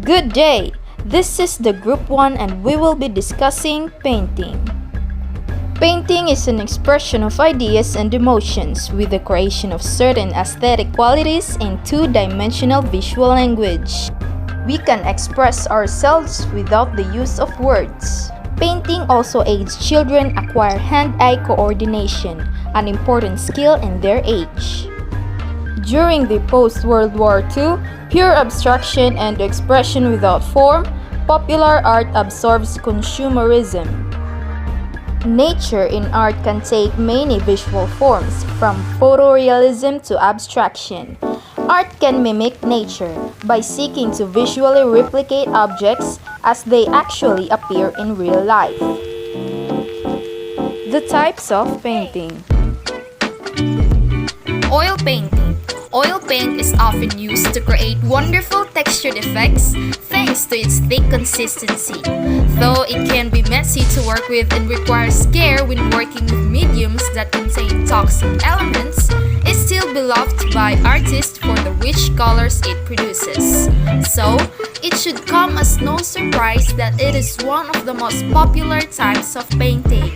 Good day! This is the Group 1 and we will be discussing painting. Painting is an expression of ideas and emotions with the creation of certain aesthetic qualities in two-dimensional visual language. We can express ourselves without the use of words. Painting also aids children acquire hand-eye coordination, an important skill in their age. During the post-World War II, pure abstraction and expression without form, popular art absorbs consumerism. Nature in art can take many visual forms, from photorealism to abstraction. Art can mimic nature by seeking to visually replicate objects as they actually appear in real life. The types of painting. Oil painting. Oil paint is often used to create wonderful textured effects thanks to its thick consistency. Though it can be messy to work with and requires care when working with mediums that contain toxic elements, it's still beloved by artists for the rich colors it produces. So, it should come as no surprise that it is one of the most popular types of painting.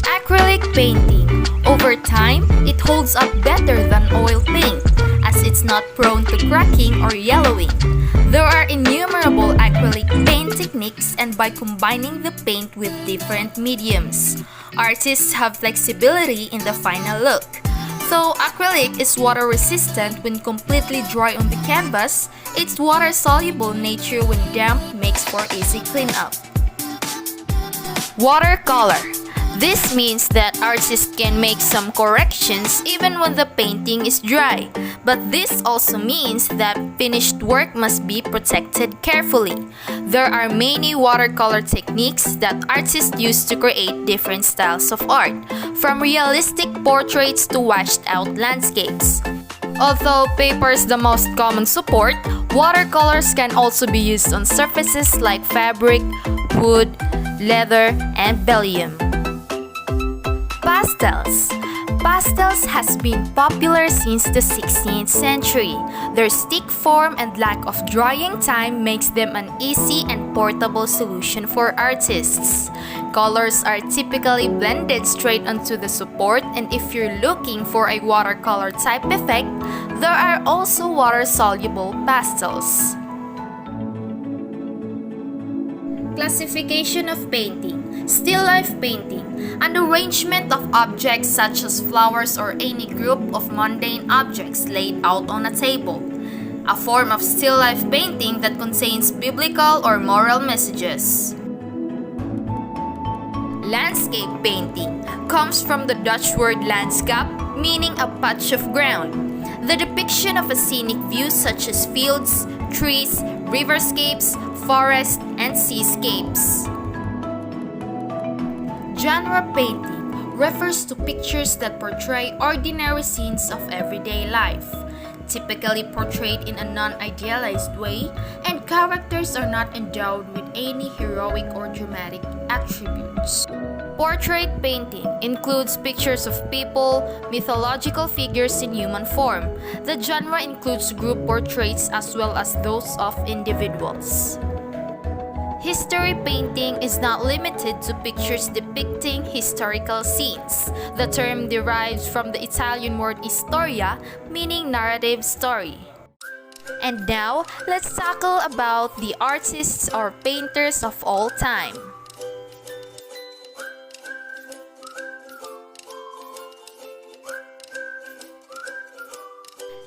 Acrylic painting. Over time, it holds up better than oil paint, as it's not prone to cracking or yellowing. There are innumerable acrylic paint techniques, and by combining the paint with different mediums, artists have flexibility in the final look. Though acrylic is water resistant when completely dry on the canvas, its water-soluble nature when damp makes for easy cleanup. Watercolor. This means that artists can make some corrections even when the painting is dry, but this also means that finished work must be protected carefully. There are many watercolor techniques that artists use to create different styles of art, from realistic portraits to washed-out landscapes. Although paper is the most common support, watercolors can also be used on surfaces like fabric, wood, leather, and vellum. Pastels. Pastels has been popular since the 16th century. Their stick form and lack of drying time makes them an easy and portable solution for artists. Colors are typically blended straight onto the support, and if you're looking for a watercolor type effect, there are also water-soluble pastels. Classification of painting. Still life painting, an arrangement of objects such as flowers or any group of mundane objects laid out on a table. A form of still life painting that contains biblical or moral messages. Landscape painting comes from the Dutch word landskap, meaning a patch of ground. The depiction of a scenic view such as fields, trees, riverscapes, forests, and seascapes. Genre painting refers to pictures that portray ordinary scenes of everyday life, typically portrayed in a non-idealized way, and characters are not endowed with any heroic or dramatic attributes. Portrait painting includes pictures of people, mythological figures in human form. The genre includes group portraits as well as those of individuals. History painting is not limited to pictures depicting historical scenes. The term derives from the Italian word historia, meaning narrative story. And now, let's tackle about the artists or painters of all time.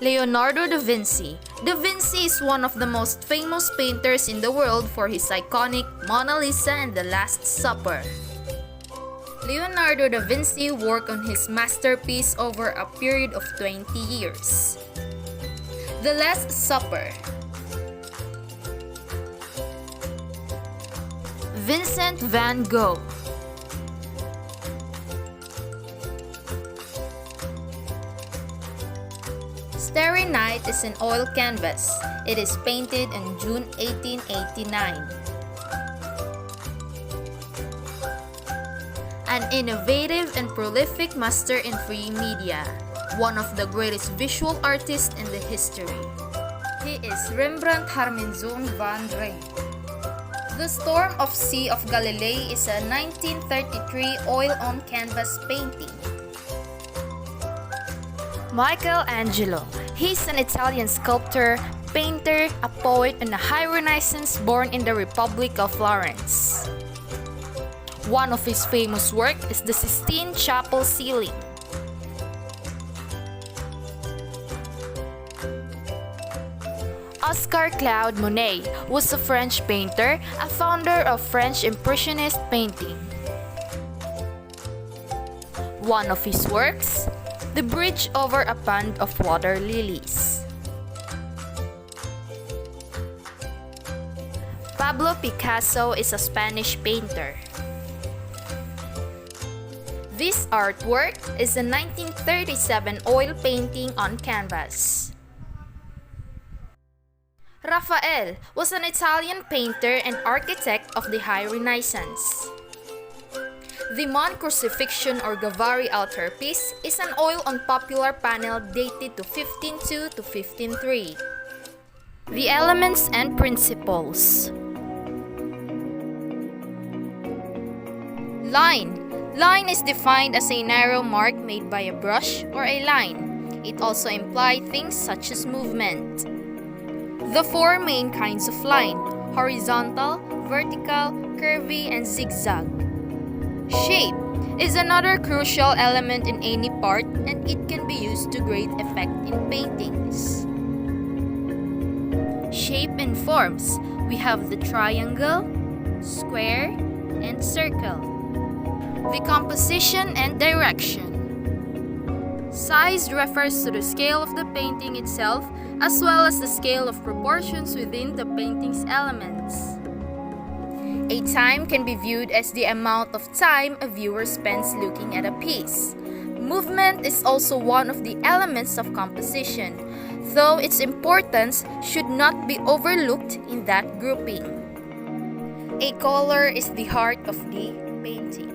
Leonardo da Vinci. Da Vinci is one of the most famous painters in the world for his iconic Mona Lisa and The Last Supper. Leonardo da Vinci worked on his masterpiece over a period of 20 years. The Last Supper. Vincent van Gogh. Starry Night is an oil canvas. It is painted in June 1889. An innovative and prolific master in free media, one of the greatest visual artists in the history. He is Rembrandt Harmenzoon van Rijn. The Storm of Sea of Galilee is a 1933 oil-on-canvas painting. Michelangelo. He's an Italian sculptor, painter, a poet, and a high Renaissance born in the Republic of Florence. One of his famous works is the Sistine Chapel ceiling. Oscar Claude Monet was a French painter, a founder of French Impressionist painting. One of his works, The Bridge Over a Pond of Water Lilies. Pablo Picasso is a Spanish painter. This artwork is a 1937 oil painting on canvas. Raphael was an Italian painter and architect of the High Renaissance. The Mon Crucifixion or Gavari altarpiece is an oil-on-popular panel dated to 1502 to 1503. The elements and principles. Line. Line is defined as a narrow mark made by a brush or a line. It also implies things such as movement. The four main kinds of line: horizontal, vertical, curvy, and zigzag. Shape is another crucial element in any part, and it can be used to great effect in paintings. Shape and forms. We have the triangle, square, and circle. The composition and direction. Size refers to the scale of the painting itself, as well as the scale of proportions within the painting's elements. A time can be viewed as the amount of time a viewer spends looking at a piece. Movement is also one of the elements of composition, though its importance should not be overlooked in that grouping. A color is the heart of the painting.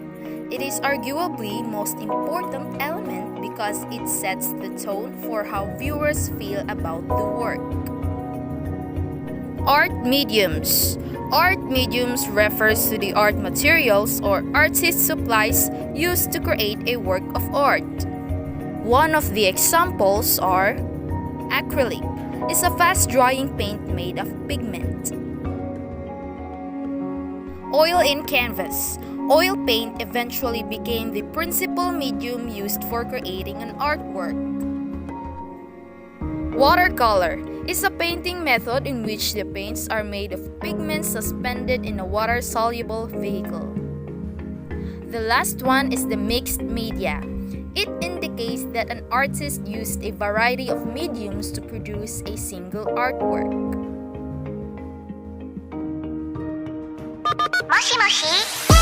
It is arguably most important element because it sets the tone for how viewers feel about the work. Art mediums. Art mediums refers to the art materials or artist supplies used to create a work of art. One of the examples are acrylic. It's a fast-drying paint made of pigment. Oil in canvas. Oil paint eventually became the principal medium used for creating an artwork. Watercolor is a painting method in which the paints are made of pigments suspended in a water-soluble vehicle. The last one is the mixed media. It indicates that an artist used a variety of mediums to produce a single artwork. Moshi moshi.